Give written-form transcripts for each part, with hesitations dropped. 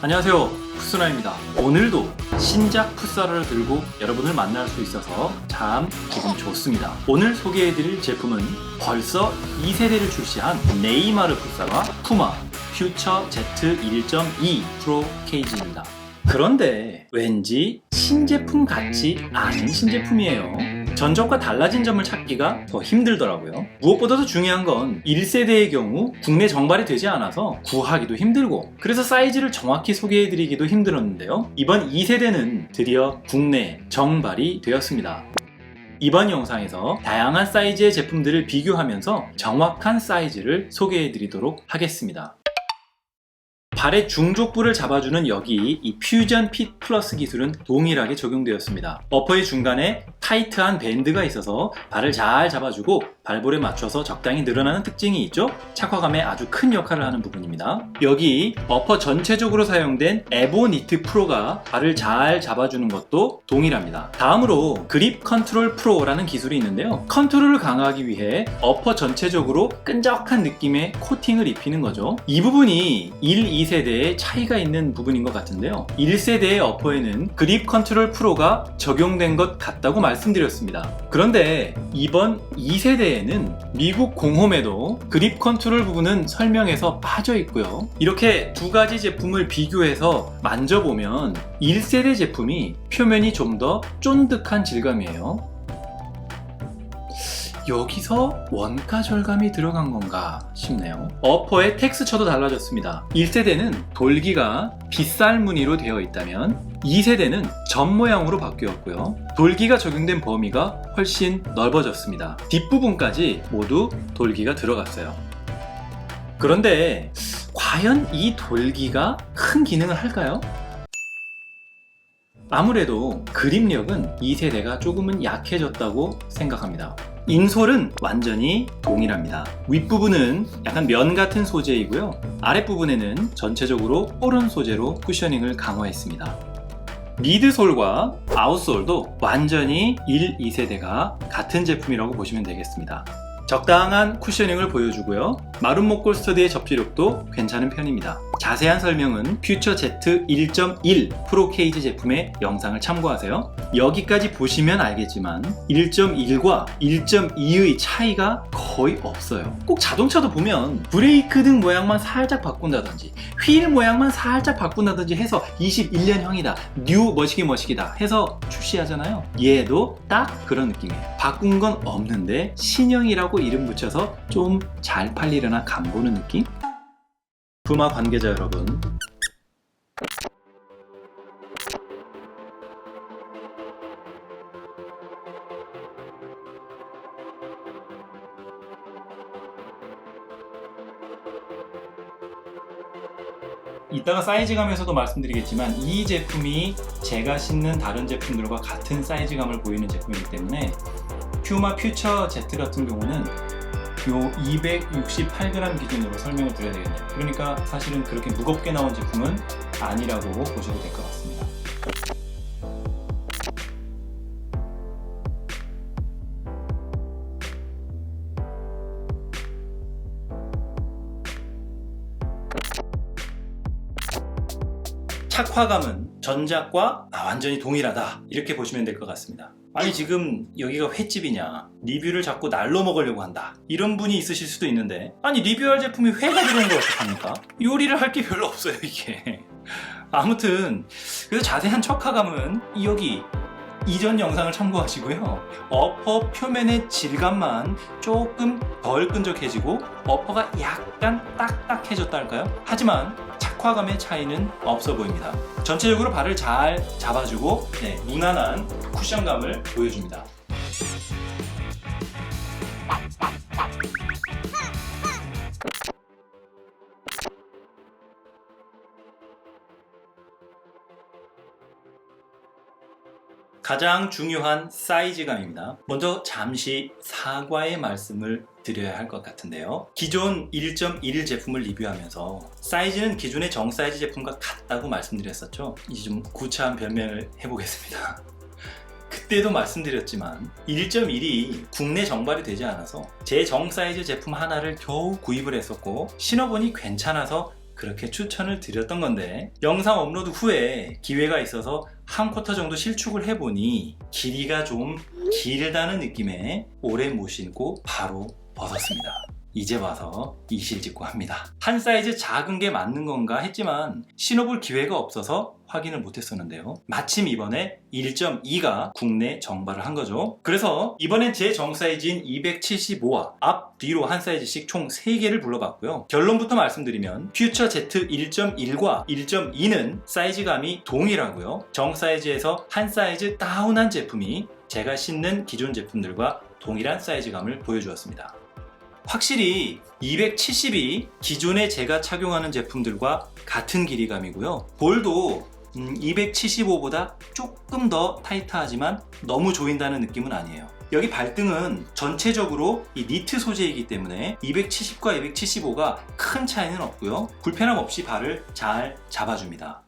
안녕하세요, 푸스나입니다. 오늘도 신작 풋살을 들고 여러분을 만날 수 있어서 참 기분 좋습니다. 오늘 소개해드릴 제품은 벌써 2세대를 출시한 네이마르 풋살과 푸마 퓨처 Z 1.2 프로 케이지입니다. 그런데 왠지 신제품 같지 않은 신제품이에요. 전적과 달라진 점을 찾기가 더 힘들더라고요. 무엇보다도 중요한 건 1세대의 경우 국내 정발이 되지 않아서 구하기도 힘들고, 그래서 사이즈를 정확히 소개해드리기도 힘들었는데요. 이번 2세대는 드디어 국내 정발이 되었습니다. 이번 영상에서 다양한 사이즈의 제품들을 비교하면서 정확한 사이즈를 소개해드리도록 하겠습니다. 발의 중족부를 잡아주는 여기 이 퓨전 핏 플러스 기술은 동일하게 적용되었습니다. 어퍼의 중간에 타이트한 밴드가 있어서 발을 잘 잡아주고 발볼에 맞춰서 적당히 늘어나는 특징이 있죠? 착화감에 아주 큰 역할을 하는 부분입니다. 여기 어퍼 전체적으로 사용된 에보니트 프로가 발을 잘 잡아주는 것도 동일합니다. 다음으로 그립 컨트롤 프로라는 기술이 있는데요. 컨트롤을 강화하기 위해 어퍼 전체적으로 끈적한 느낌의 코팅을 입히는 거죠. 이 부분이 1, 2세대에 차이가 있는 부분인 것 같은데요. 1세대의 어퍼에는 그립 컨트롤 프로가 적용된 것 같다고 말씀드렸습니다. 그런데 이번 2세대에는 미국 공홈에도 그립 컨트롤 부분은 설명에서 빠져 있고요. 이렇게 두 가지 제품을 비교해서 만져보면 1세대 제품이 표면이 좀 더 쫀득한 질감이에요. 여기서 원가 절감이 들어간 건가 싶네요. 어퍼의 텍스처도 달라졌습니다. 1세대는 돌기가 빗살 무늬로 되어 있다면 2세대는 점 모양으로 바뀌었고요. 돌기가 적용된 범위가 훨씬 넓어졌습니다. 뒷부분까지 모두 돌기가 들어갔어요. 그런데 과연 이 돌기가 큰 기능을 할까요? 아무래도 그립력은 2세대가 조금은 약해졌다고 생각합니다. 인솔은 완전히 동일합니다. 윗부분은 약간 면 같은 소재이고요. 아랫부분에는 전체적으로 포른 소재로 쿠셔닝을 강화했습니다. 미드솔과 아웃솔도 완전히 1, 2세대가 같은 제품이라고 보시면 되겠습니다. 적당한 쿠셔닝을 보여주고요. 마룬 목골 스터드의 접지력도 괜찮은 편입니다. 자세한 설명은 퓨처 Z 1.1 프로 케이지 제품의 영상을 참고하세요. 여기까지 보시면 알겠지만 1.1과 1.2의 차이가 거의 없어요. 꼭 자동차도 보면 브레이크 등 모양만 살짝 바꾼다든지 휠 모양만 살짝 바꾼다든지 해서 21년형이다, 뉴 머시기다 해서 출시하잖아요. 얘도 딱 그런 느낌이에요. 바꾼 건 없는데 신형이라고 이름 붙여서 좀 잘 팔리려나 간보는 느낌? 푸마 관계자 여러분, 이따가 사이즈감에서도 말씀드리겠지만 이 제품이 제가 신는 다른 제품들과 같은 사이즈감을 보이는 제품이기 때문에 퓨마 퓨처 Z 같은 경우는 요 268g 기준으로 설명을 드려야 되겠네요. 그러니까 사실은 그렇게 무겁게 나온 제품은 아니라고 보셔도 될 것 같습니다. 착화감은 전작과 완전히 동일하다, 이렇게 보시면 될 것 같습니다. 아니 지금 여기가 횟집이냐, 리뷰를 자꾸 날로 먹으려고 한다, 이런 분이 있으실 수도 있는데, 아니 리뷰할 제품이 회가 들어온 걸 어떡합니까? 요리를 할 게 별로 없어요 이게. 아무튼 그래서 자세한 척화감은 여기 이전 영상을 참고하시고요. 어퍼 표면의 질감만 조금 덜 끈적해지고 어퍼가 약간 딱딱해졌다 할까요? 하지만 착화감의 차이는 없어 보입니다. 전체적으로 발을 잘 잡아주고 무난한 쿠션감을 보여줍니다. 가장 중요한 사이즈감입니다. 먼저 잠시 사과의 말씀을 드려야 할 것 같은데요. 기존 1.1 제품을 리뷰하면서 사이즈는 기존의 정사이즈 제품과 같다고 말씀드렸었죠. 이제 좀 구차한 변명을 해보겠습니다. 그때도 말씀드렸지만 1.1이 국내 정발이 되지 않아서 제 정사이즈 제품 하나를 겨우 구입을 했었고 신어보니 괜찮아서 그렇게 추천을 드렸던 건데 영상 업로드 후에 기회가 있어서 한 쿼터 정도 실축을 해보니 길이가 좀 길다는 느낌에 오래 못 신고 바로 벗었습니다. 이제 와서 이실직고 합니다. 한 사이즈 작은 게 맞는 건가 했지만 신어볼 기회가 없어서 확인을 못했었는데요. 마침 이번에 1.2가 국내 정발을 한 거죠. 그래서 이번엔 제 정 사이즈인 275와 앞, 뒤로 한 사이즈씩 총 3개를 불러봤고요. 결론부터 말씀드리면 퓨처 Z 1.1과 1.2는 사이즈감이 동일하고요. 정 사이즈에서 한 사이즈 다운한 제품이 제가 신는 기존 제품들과 동일한 사이즈감을 보여주었습니다. 확실히 270이 기존에 제가 착용하는 제품들과 같은 길이감이고요. 볼도 275보다 조금 더 타이트하지만 너무 조인다는 느낌은 아니에요. 여기 발등은 전체적으로 이 니트 소재이기 때문에 270과 275가 큰 차이는 없고요. 불편함 없이 발을 잘 잡아줍니다.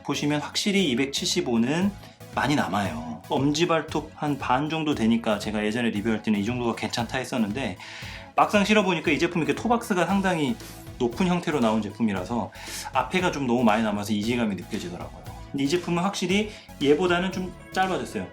보시면 확실히 275는 많이 남아요. 엄지발톱 한 반 정도 되니까 제가 예전에 리뷰할 때는 이 정도가 괜찮다 했었는데 막상 신어보니까 이 제품이 이렇게 토박스가 상당히 높은 형태로 나온 제품이라서 앞에가 좀 너무 많이 남아서 이질감이 느껴지더라고요. 근데 이 제품은 확실히 얘보다는 좀 짧아졌어요.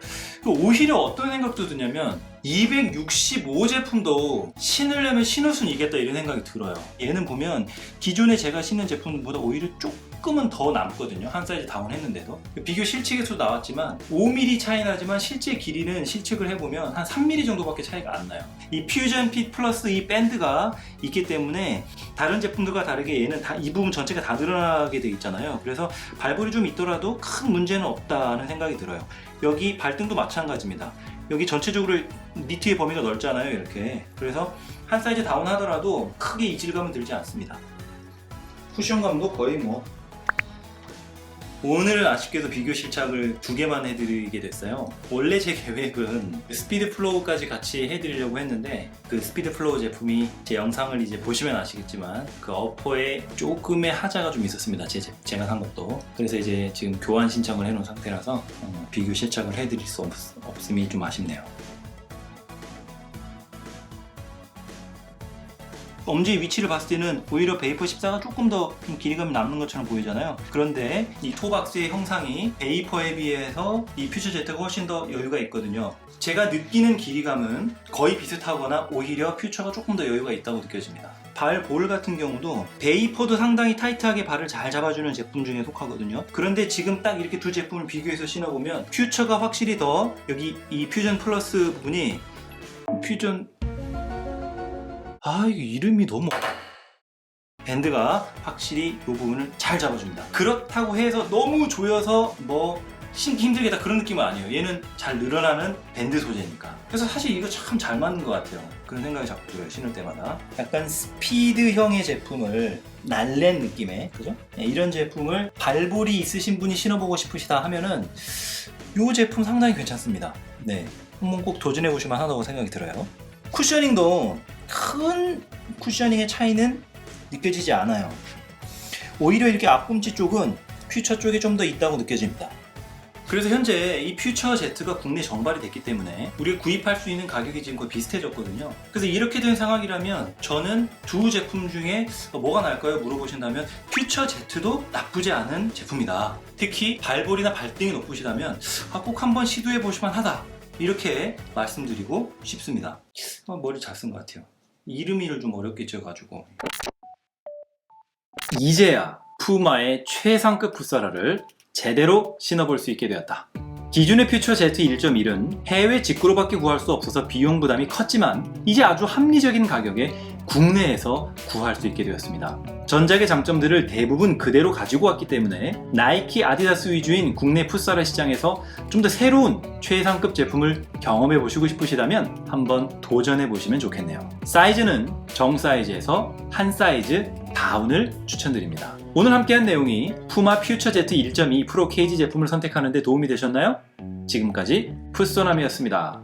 오히려 어떤 생각도 드냐면 265 제품도 신으려면 신을 수는 있겠다 이런 생각이 들어요. 얘는 보면 기존에 제가 신는 제품보다 오히려 조금은 더 남거든요. 한 사이즈 다운 했는데도. 비교 실측에서 나왔지만 5mm 차이 나지만 실제 길이는 실측을 해보면 한 3mm 정도밖에 차이가 안 나요. 이 퓨전 핏 플러스 이 밴드가 있기 때문에 다른 제품들과 다르게 얘는 이 부분 전체가 다 드러나게 돼 있잖아요. 그래서 발볼이 좀 있더라도 큰 문제는 없다는 생각이 들어요. 여기 발등도 마찬가지입니다. 여기 전체적으로 니트의 범위가 넓잖아요, 이렇게. 그래서 한 사이즈 다운 하더라도 크게 이질감은 들지 않습니다. 쿠션감도 거의 뭐. 오늘은 아쉽게도 비교 실착을 2개만 해드리게 됐어요. 원래 제 계획은 스피드 플로우까지 같이 해드리려고 했는데 그 스피드 플로우 제품이 제 영상을 이제 보시면 아시겠지만 그 어퍼에 조금의 하자가 좀 있었습니다. 제가 산 것도. 그래서 이제 지금 교환 신청을 해놓은 상태라서 비교 실착을 해드릴 수 없음이 좀 아쉽네요. 엄지의 위치를 봤을 때는 오히려 베이퍼 14가 조금 더 길이감이 남는 것처럼 보이잖아요. 그런데 이 토박스의 형상이 베이퍼에 비해서 이 퓨처 Z가 훨씬 더 여유가 있거든요. 제가 느끼는 길이감은 거의 비슷하거나 오히려 퓨처가 조금 더 여유가 있다고 느껴집니다. 발 볼 같은 경우도 베이퍼도 상당히 타이트하게 발을 잘 잡아주는 제품 중에 속하거든요. 그런데 지금 딱 이렇게 두 제품을 비교해서 신어보면 퓨처가 확실히 더 여기 이 퓨전 플러스 부분이 퓨전 이게 이름이 너무 밴드가 확실히 이 부분을 잘 잡아줍니다. 그렇다고 해서 너무 조여서 뭐 신기 힘들겠다 그런 느낌은 아니에요. 얘는 잘 늘어나는 밴드 소재니까. 그래서 사실 이거 참 잘 맞는 것 같아요. 그런 생각이 자꾸 들어요, 신을 때마다. 약간 스피드형의 제품을 날랜 느낌의, 그죠? 네, 이런 제품을 발볼이 있으신 분이 신어보고 싶으시다 하면은 이 제품 상당히 괜찮습니다. 네, 한번 꼭 도전해보시면 하다고 생각이 들어요. 쿠셔닝도 큰 쿠셔닝의 차이는 느껴지지 않아요. 오히려 이렇게 앞꿈치 쪽은 퓨처 쪽에 좀 더 있다고 느껴집니다. 그래서 현재 이 퓨처 Z가 국내 정발이 됐기 때문에 우리가 구입할 수 있는 가격이 지금 거의 비슷해졌거든요. 그래서 이렇게 된 상황이라면 저는 두 제품 중에 뭐가 나을까요? 물어보신다면 퓨처 Z도 나쁘지 않은 제품이다. 특히 발볼이나 발등이 높으시다면 꼭 한번 시도해 보시면 하다. 이렇게 말씀드리고 싶습니다. 머리 잘 쓴 것 같아요. 이름이를 좀 어렵게 지어가지고. 이제야 푸마의 최상급 풋사라를 제대로 신어볼 수 있게 되었다. 기존의 퓨처 Z 1.1은 해외 직구로밖에 구할 수 없어서 비용 부담이 컸지만 이제 아주 합리적인 가격에 국내에서 구할 수 있게 되었습니다. 전작의 장점들을 대부분 그대로 가지고 왔기 때문에 나이키, 아디다스 위주인 국내 풋사라 시장에서 좀 더 새로운 최상급 제품을 경험해 보시고 싶으시다면 한번 도전해 보시면 좋겠네요. 사이즈는 정 사이즈에서 한 사이즈 다운을 추천드립니다. 오늘 함께한 내용이 푸마 퓨처 Z 1.2 프로 케이지 제품을 선택하는 데 도움이 되셨나요? 지금까지 풋소남이었습니다.